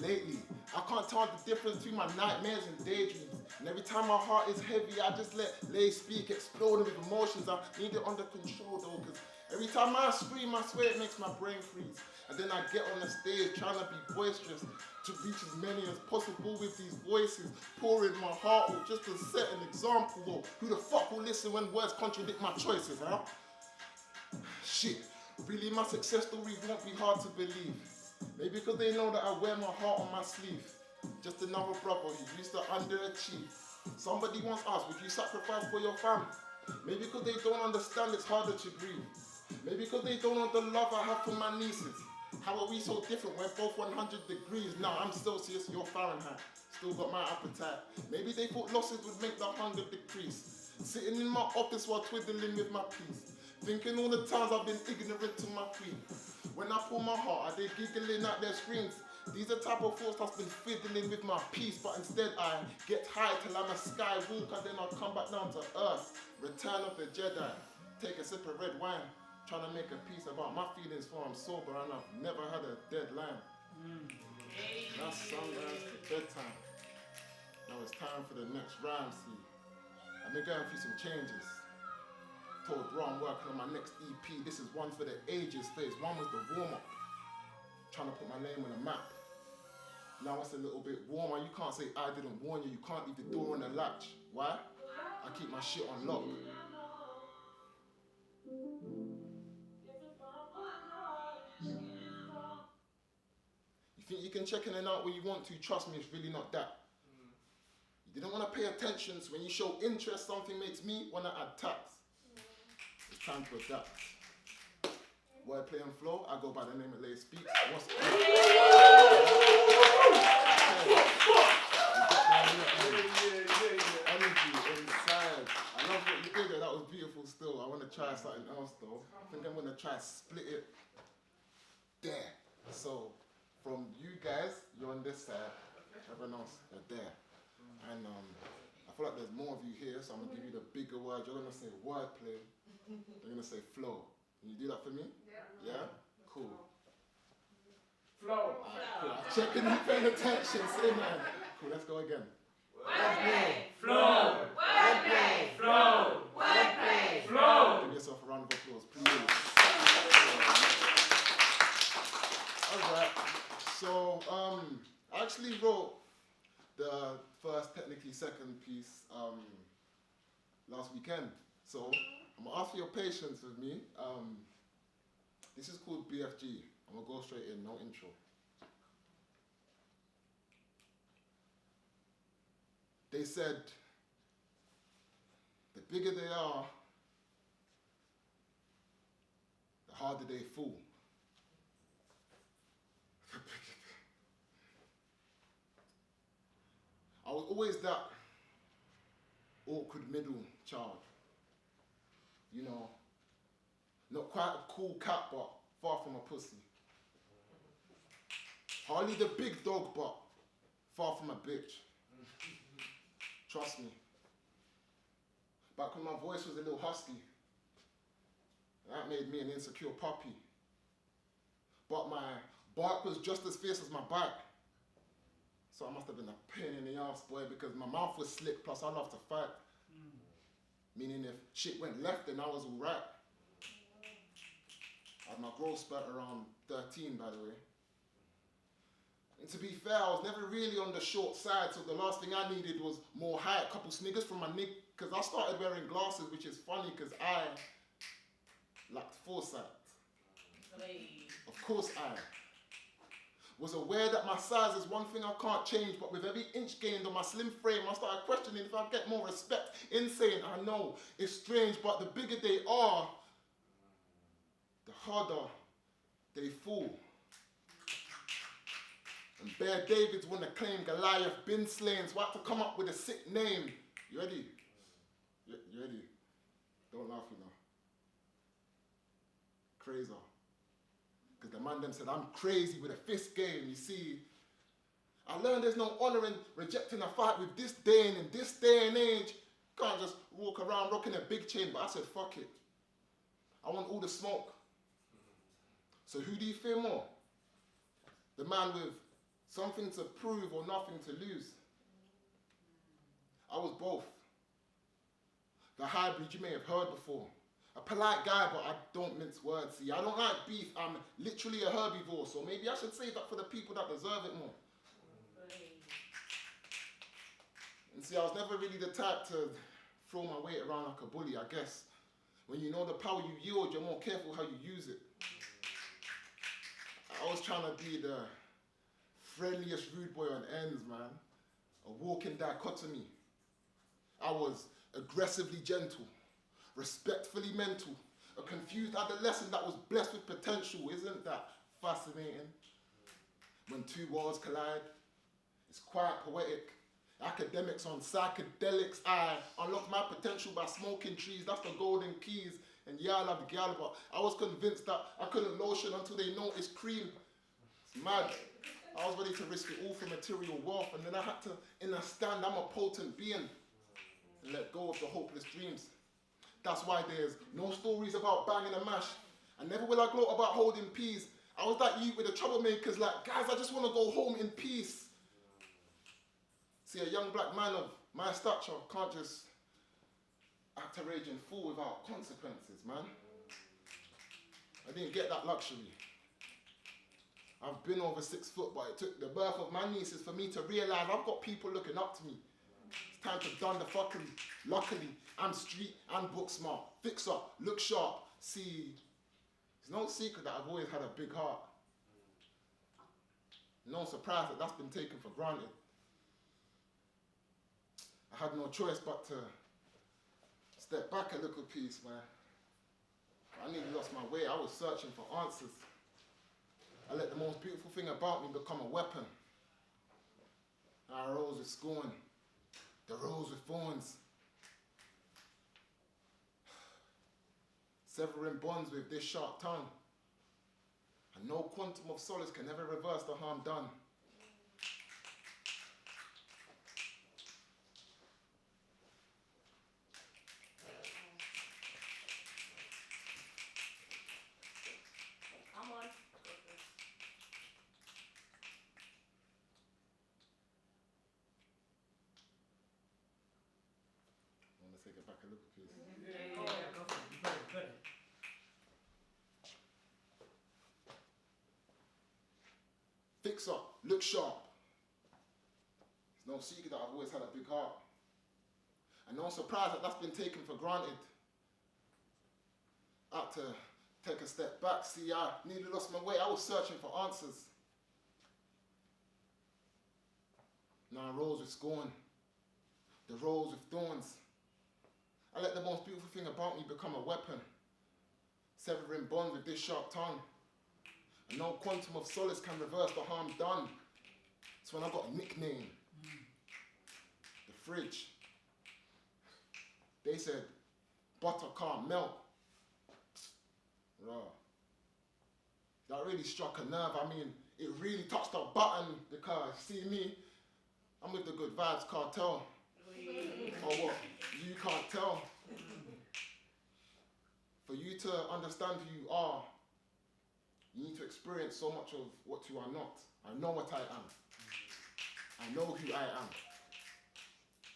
lately. I can't tell the difference between my nightmares and daydreams. And every time my heart is heavy, I just let Lay speak, exploding with emotions. I need it under control though, because every time I scream, I swear it makes my brain freeze. And then I get on the stage trying to be boisterous, to reach as many as possible with these voices, pouring my heart out just to set an example though. Who the fuck will listen when words contradict my choices, huh? Shit, really my success story won't be hard to believe. Maybe because they know that I wear my heart on my sleeve. Just another brother who used to underachieve. Somebody once asked, would you sacrifice for your family? Maybe because they don't understand it's harder to breathe. Maybe because they don't know the love I have for my nieces. How are we so different when both 100 degrees? Now I'm Celsius, you're Fahrenheit. Still got my appetite. Maybe they thought losses would make the hunger decrease. Sitting in my office while twiddling with my peace. Thinking all the times I've been ignorant to my queen. When I pull my heart, are they giggling at their screens? These are type of thoughts that's been fiddling with my peace, but instead I get high till I'm a skywalker, then I'll come back down to earth. Return of the Jedi. Take a sip of red wine, trying to make a peace about my feelings for I'm sober and I've never had a deadline. That's sunrise to bedtime. Now it's time for the next rhyme, see. I've been going through some changes. Told bro I'm working on my next EP. This is one for the ages phase. One was the warm-up. Trying to put my name on a map. Now it's a little bit warmer. You can't say I didn't warn you. You can't leave the door on the latch. Why? I keep my shit on lock. You think you can check in and out when you want to? Trust me, it's really not that. You didn't want to pay attention, so when you show interest, something makes me want to add tax. It's time to adapt. Wordplay and Flow, I go by the name of Lay Speaks. What's up? Energy inside. I love what you did there, that was beautiful still. I want to try something else though. I think I'm going to try and split it there. So, from you guys, you're on this side, everyone else, you're there. And I feel like there's more of you here, so I'm going to give you the bigger word. You're going to say wordplay, you're going to say flow. Can you do that for me? Yeah? Yeah? Cool. Flow. Cool. I'm checking you paying attention. Say man. Cool, let's go again. Wordplay. Flow. Wordplay. Flow. Wordplay. Flow. Give yourself a round of applause, please. Alright. So, I actually wrote the first, technically second piece last weekend. So, I'm going to ask for your patience with me. This is called BFG. I'm going to go straight in, no intro. They said, the bigger they are, the harder they fall. I was always that awkward middle child. You know, not quite a cool cat, but far from a pussy. Hardly the big dog, but far from a bitch. Trust me. Back when my voice was a little husky, that made me an insecure puppy. But my bark was just as fierce as my bite. So I must have been a pain in the ass, boy, because my mouth was slick, plus I love to fight. Meaning if shit went left, then I was all right. I had my growth spurt around 13, by the way. And to be fair, I was never really on the short side, so the last thing I needed was more height, a couple sniggers from my nick, because I started wearing glasses, which is funny, because I lacked foresight. Of course I was aware that my size is one thing I can't change, but with every inch gained on my slim frame, I started questioning if I'd get more respect. Insane, I know, it's strange, but the bigger they are, the harder they fall. And Bear Davids want to claim Goliath been slain, so I had to come up with a sick name. You ready? You ready? Don't laugh, you know. Crazy. Because the man them said, I'm crazy with a fist game, you see. I learned there's no honor in rejecting a fight with this day and in this day and age. You can't just walk around rocking a big chain, but I said, fuck it. I want all the smoke. So who do you fear more? The man with Something to prove or nothing to lose. I was both. The hybrid you may have heard before. A polite guy, but I don't mince words. See, I don't like beef. I'm literally a herbivore, so maybe I should save that for the people that deserve it more. And see, I was never really the type to throw my weight around like a bully, I guess. When you know the power you yield, you're more careful how you use it. I was trying to be the friendliest rude boy on ends, man. A walking dichotomy. I was aggressively gentle, respectfully mental, a confused adolescent that was blessed with potential. Isn't that fascinating? When two worlds collide, it's quite poetic. Academics on psychedelics, I unlocked my potential by smoking trees. That's the golden keys. And yeah, I love the gal, but I was convinced that I couldn't lotion until they noticed cream. It's mad. I was ready to risk it all for material wealth, and then I had to understand I'm a potent being and let go of the hopeless dreams. That's why there's no stories about banging a mash, and never will I gloat about holding peace. I was that youth with the troublemakers, like, guys, I just want to go home in peace. See, a young black man of my stature can't just act a raging fool without consequences, man. I didn't get that luxury. I've been over 6 foot, but it took the birth of my nieces for me to realize I've got people looking up to me. It's time to done the fuckery. Luckily, I'm street and book smart. Fix up, look sharp. See, it's no secret that I've always had a big heart. No surprise that that's been taken for granted. I had no choice but to step back a little piece, man. I nearly lost my way. I was searching for answers. I let the most beautiful thing about me become a weapon. I rose with scorn, the rose with thorns. Severing bonds with this sharp tongue. And no quantum of solace can ever reverse the harm done. Take it back a little piece. Go for it. You got it. Fix up, look sharp. It's no secret that I've always had a big heart. And no surprise that that's been taken for granted. I had to take a step back. See, I nearly lost my way. I was searching for answers. Now I rose with scorn, the rose with thorns. I let the most beautiful thing about me become a weapon, severing bonds with this sharp tongue. And no quantum of solace can reverse the harm done. It's when I got a nickname, the fridge. They said, butter can't melt. Raw. That really struck a nerve. I mean, it really touched a button because, see me, I'm with the Good Vibes Cartel. Or what? You can't tell. For you to understand who you are, you need to experience so much of what you are not. I know what I am. I know who I am.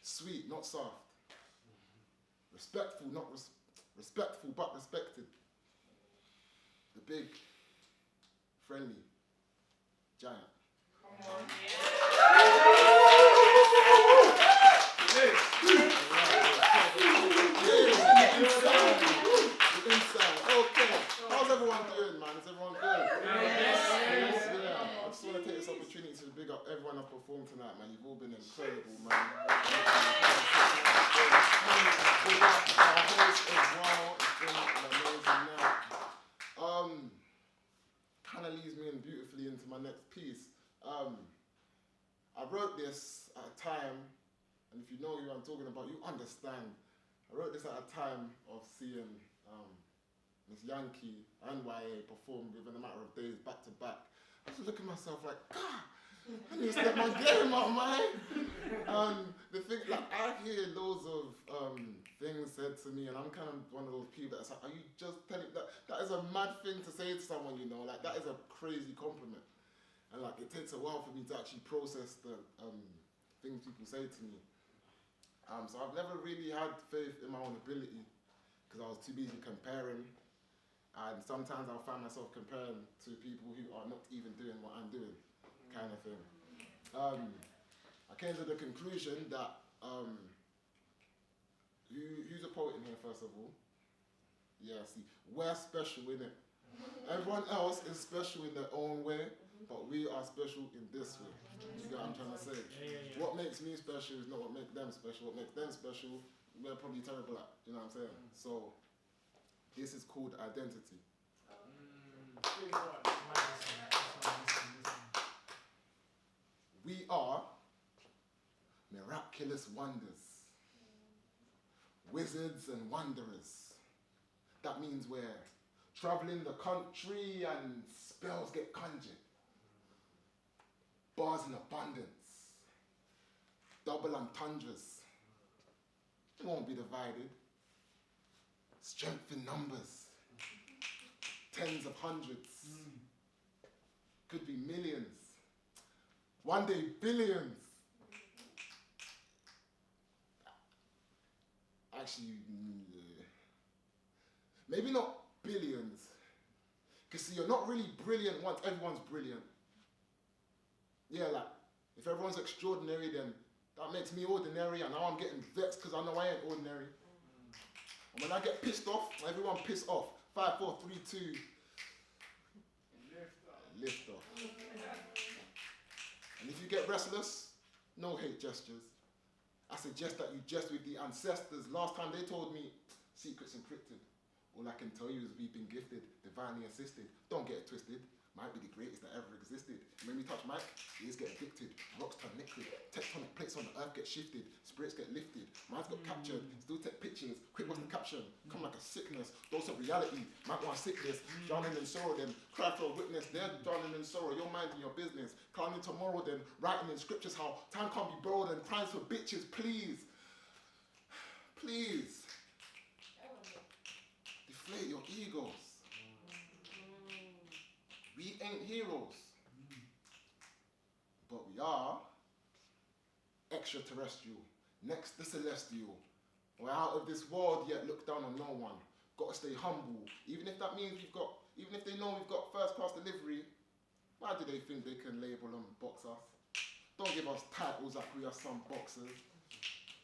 Sweet, not soft. Respectful, not respectful, but respected. The big, friendly giant. Come on. Inside. Okay. How's everyone doing, man? Is everyone good? Yes. Yeah. I just want to take this opportunity to big up everyone I've performed tonight, man. You've all been incredible, man. Big up our host as well. It's been an amazing night. Kind of leads me in beautifully into my next piece. I wrote this at a time, and if you know who I'm talking about, you understand. I wrote this at a time of seeing Miss Yankee and YA perform within a matter of days back to back. I was looking at myself like, God, I need to step my game up, man. The thing, like, I hear loads of things said to me, and I'm kind of one of those people that's like, are you just telling that? That is a mad thing to say to someone, you know, like that is a crazy compliment. And like it takes a while for me to actually process the things people say to me. So I've never really had faith in my own ability because I was too busy comparing. And sometimes I'll find myself comparing to people who are not even doing what I'm doing, kind of thing. I came to the conclusion that who's a poet in here first of all? Yeah, see, we're special, innit? Everyone else is special in their own way, but we are special in this way. You get what I'm trying to say? Yeah. What makes me special is not what makes them special. What makes them special, we're probably terrible at. You know what I'm saying? So, this is called identity. We are miraculous wonders, wizards and wanderers. That means we're traveling the country and spells get conjured. Bars in abundance, double entendres. It won't be divided. Strength in numbers, tens of hundreds, could be millions, one day billions. Actually, maybe not billions, because see, you're not really brilliant once everyone's brilliant. Yeah, like, if everyone's extraordinary, then that makes me ordinary, and now I'm getting vexed because I know I ain't ordinary. And when I get pissed off, everyone piss off. 5, 4, 3, 2. Lift off. And if you get restless, no hate gestures. I suggest that you jest with the ancestors. Last time they told me, secrets encrypted. All I can tell you is we've been gifted, divinely assisted. Don't get it twisted. Might be the greatest that ever existed. When we touch mic, ears get addicted, rocks turn liquid, tectonic plates on the earth get shifted, spirits get lifted, minds got captured, still take pictures, quick what's the caption, come like a sickness, dose of reality, might want to sick this, drowning in sorrow then, cry for a witness, they're drowning in sorrow, your mind and your business, climbing tomorrow then, writing in scriptures how time can't be borrowed and crying for bitches, please, please, deflate your egos. We ain't heroes, but we are extraterrestrial, next to celestial. We're out of this world yet look down on no one. Gotta stay humble, even if that means even if they know we've got first class delivery, why do they think they can label and box us? Don't give us titles like we are some boxers.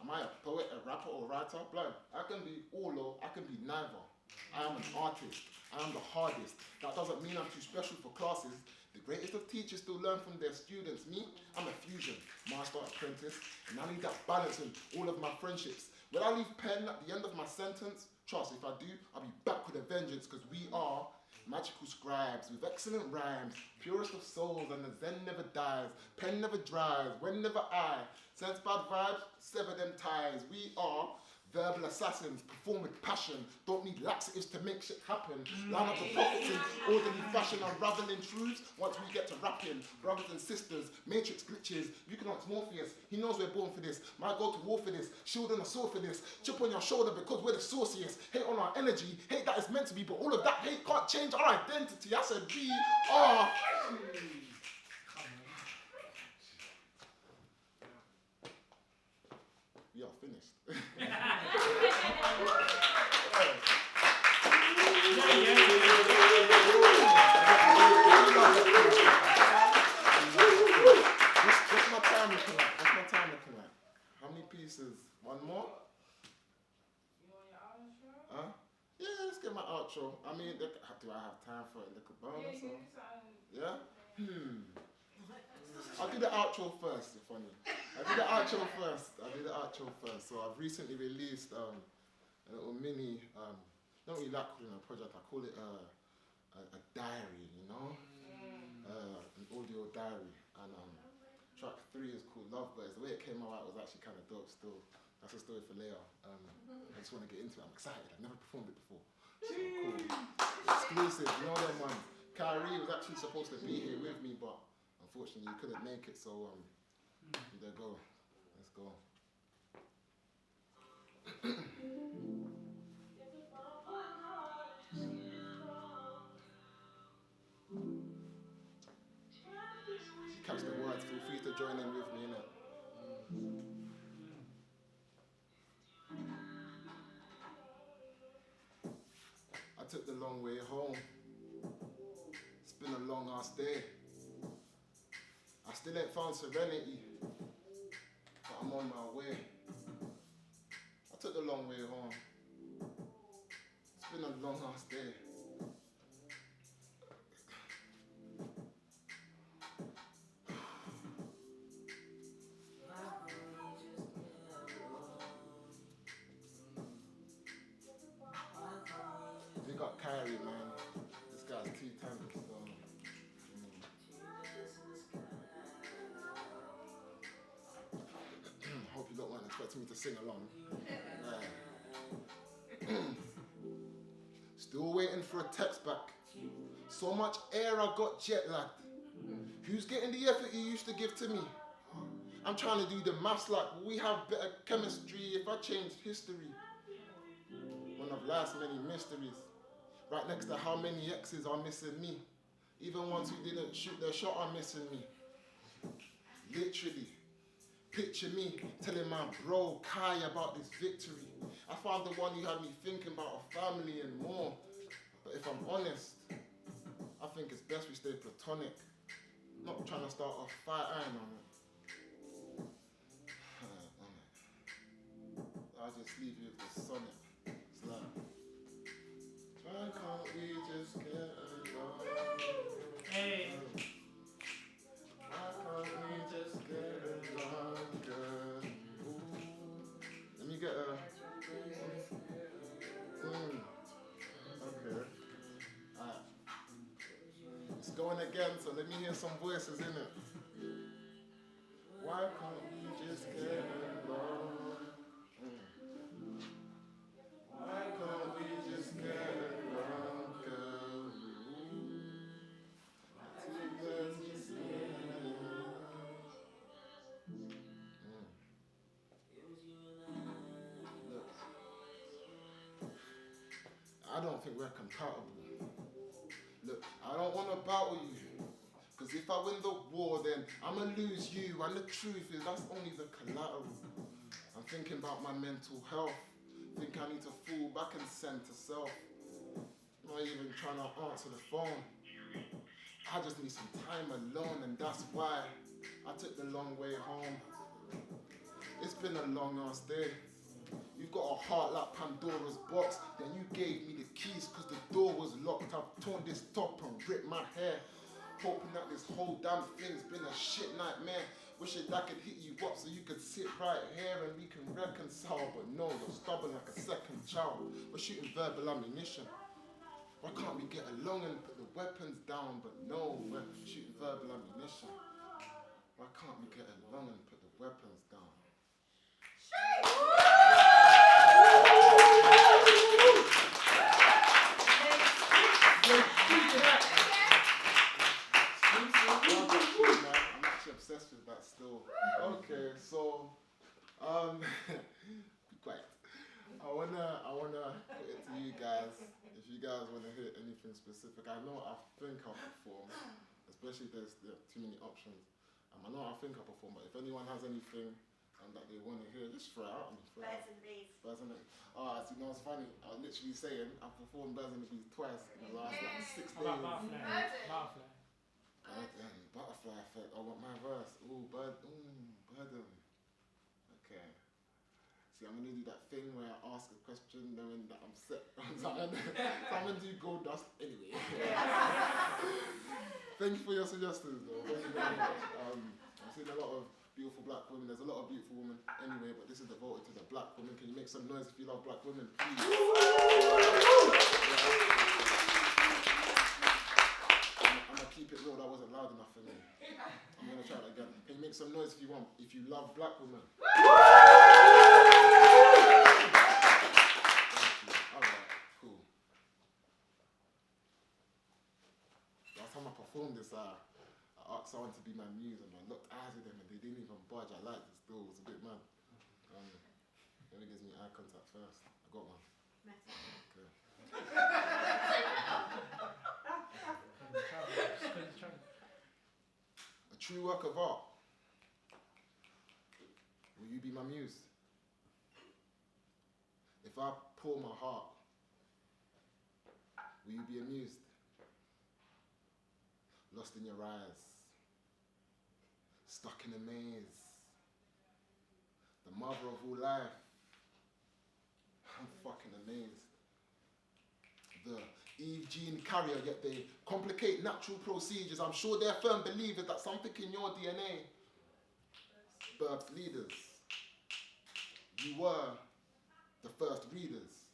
Am I a poet, a rapper, or writer? Blood, I can be all or I can be neither. I am an artist. I am the hardest. That doesn't mean I'm too special for classes. The greatest of teachers still learn from their students. Me, I'm a fusion, master apprentice, and I need that balance in all of my friendships. Will I leave pen at the end of my sentence? Trust, if I do, I'll be back with a vengeance, because we are magical scribes with excellent rhymes, purest of souls, and the zen never dies, pen never dries, when never I sense bad vibes, sever them ties. We are verbal assassins, perform with passion, don't need laxatives to make shit happen. Line up the prophets in orderly fashion, unraveling truths once we get to rapping. Brothers and sisters, matrix glitches, you can ask Morpheus, he knows we're born for this. Might go to war for this, shield and a sword for this. Chip on your shoulder because we're the sauciest. Hate on our energy, hate that it's meant to be, but all of that hate can't change our identity. I said we are. We are finished. What's my time looking like? How many pieces? One more? You want your outro? Huh? Yeah, let's get my outro. I mean, do I have time for a little bonus? Yeah, you Or? can do something. Yeah? I'll do the outro first, you're funny. I'll do the outro first. So I've recently released a little mini, not really like calling it a project, I call it a diary, you know? An audio diary. And track 3 is called Love Birds. The way it came out was actually kind of dope still. That's a story for later. I just want to get into it. I'm excited. I've never performed it before. So cool. Exclusive, you know them ones. Kyrie was actually supposed to be here with me, but unfortunately he couldn't make it, so there go. Let's go. took the long way home. It's been a long ass day. I still ain't found serenity, but I'm on my way. I took the long way home. It's been a long ass day. We got Kyrie, man. This guy's too talented, so. Hope you don't want expecting me to sing along. Still waiting for a text back. So much air, I got jet lagged. Who's getting the effort you used to give to me? I'm trying to do the maths like we have better chemistry if I changed history. One of life's many mysteries. Right next to how many exes are missing me. Even ones who didn't shoot their shot are missing me. Literally. Picture me telling my bro Kai about this victory. I found the one who had me thinking about a family and more. But if I'm honest, I think it's best we stay platonic. Not trying to start a fight, I ain't on it. I'll just leave you with the sonnet. It's like, why can't we just get along? Hey. Why can't we just get along, girl? Ooh. Let me get a... Okay. Alright. It's going again, so let me hear some voices in it. Why can't we just get along? Why can't we just get along, girl? Look, I don't think we're compatible. Look, I don't want to battle you. Because if I win the war, then I'm going to lose you. And the truth is, that's only the collateral. I'm thinking about my mental health. Think I need to fall back and send to self. Not even trying to answer the phone. I just need some time alone, and that's why I took the long way home. It's been a long ass day. You've got a heart like Pandora's box. Then you gave me the keys because the door was locked. I've torn this top and ripped my hair. Hoping that this whole damn thing's been a shit nightmare. Wishing I could hit you up so you could sit right here and we can reconcile. But no, you're stubborn like a second child. We're shooting verbal ammunition. Why can't we get along and put the weapons down? But no, we're shooting verbal ammunition. Why can't we get along and put the weapons down? I'm actually obsessed with that still. Okay, so be quiet. I wanna put it to you guys. If you guys wanna hear anything specific, I think I'll perform, especially if there's too many options. I know I think I'll perform, but if anyone has anything that they wanna hear, just throw it out. Birds and bees. Birds and bees. So you know what's funny? I was literally saying I performed Birds and Bees twice in the last like 6 days. How about butterfly? Butterfly effect. I want my verse. Ooh, bird. Okay. See, I'm gonna do that thing where I ask a question knowing that I'm set. So I'm gonna do gold dust anyway. Thank you for your suggestions, though. Thank you very much. I've seen a lot of beautiful black women. There's a lot of beautiful women anyway, but this is devoted to the black women. Can you make some noise if you love black women, please? I'm gonna keep it real. That wasn't loud enough for me. I'm gonna try it again. Can you make some noise if you want? If you love black women. Alright, cool. Last time I performed this, I asked someone to be my muse and I looked eyes with them and they didn't even budge. I liked it still. It was a bit mad. Maybe gives me eye contact first. I got one. Okay. A true work of art. Will you be my muse? If I pour my heart Will you be amused? Lost in your eyes. Stuck in a maze. The mother of all life. I'm fucking amazed. The Eve gene carrier, yet they complicate natural procedures. I'm sure they're firm believers that something in your DNA birthed leaders. You were the first readers,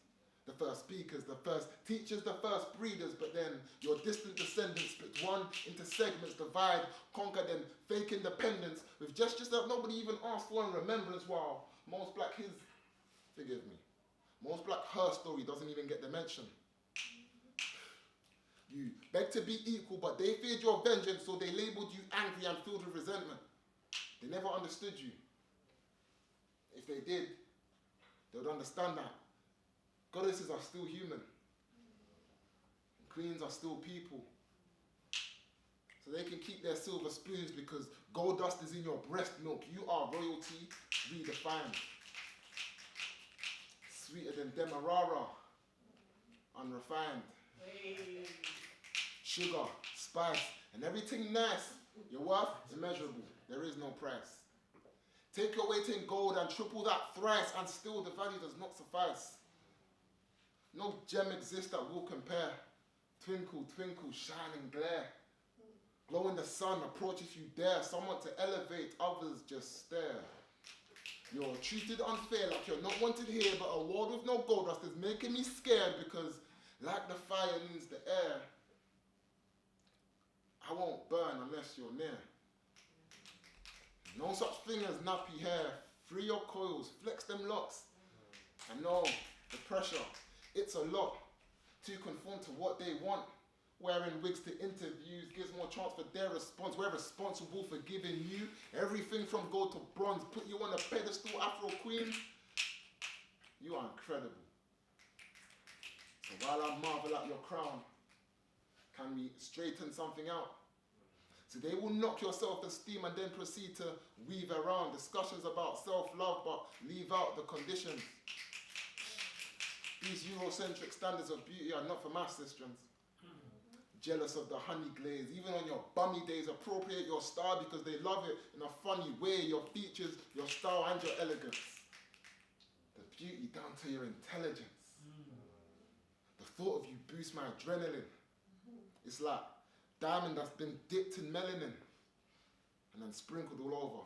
the first speakers, the first teachers, the first breeders, but then your distant descendants split one into segments, divide, conquer, then fake independence with gestures that nobody even asked for in remembrance, while most black his, forgive me, most black her story doesn't even get the mention. You begged to be equal, but they feared your vengeance, so they labeled you angry and filled with resentment. They never understood you. If they did, they would understand that goddesses are still human. And queens are still people. So they can keep their silver spoons because gold dust is in your breast milk. You are royalty redefined. Sweeter than Demerara, unrefined. Hey. Sugar, spice, and everything nice. Your worth, immeasurable. There is no price. Take your weight in gold and triple that thrice, and still the value does not suffice. No gem exists that will compare. Twinkle, twinkle, shine and glare. Glow in the sun, approach if you dare. Someone to elevate, others just stare. You're treated unfair, like you're not wanted here, but a world with no gold dust is making me scared because like the fire needs the air, I won't burn unless you're near. No such thing as nappy hair. Free your coils, flex them locks. I know, the pressure, it's a lot. To conform to what they want. Wearing wigs to interviews gives more chance for their response. We're responsible for giving you everything from gold to bronze. Put you on a pedestal, Afro Queen. You are incredible. So while I marvel at your crown, can we straighten something out? So they will knock your self-esteem and then proceed to weave around discussions about self-love, but leave out the conditions. These Eurocentric standards of beauty are not for my sistrons. Jealous of the honey glaze, even on your bummy days, appropriate your style because they love it in a funny way, your features, your style and your elegance. The beauty down to your intelligence. The thought of you boosts my adrenaline. It's like diamond that's been dipped in melanin and then sprinkled all over.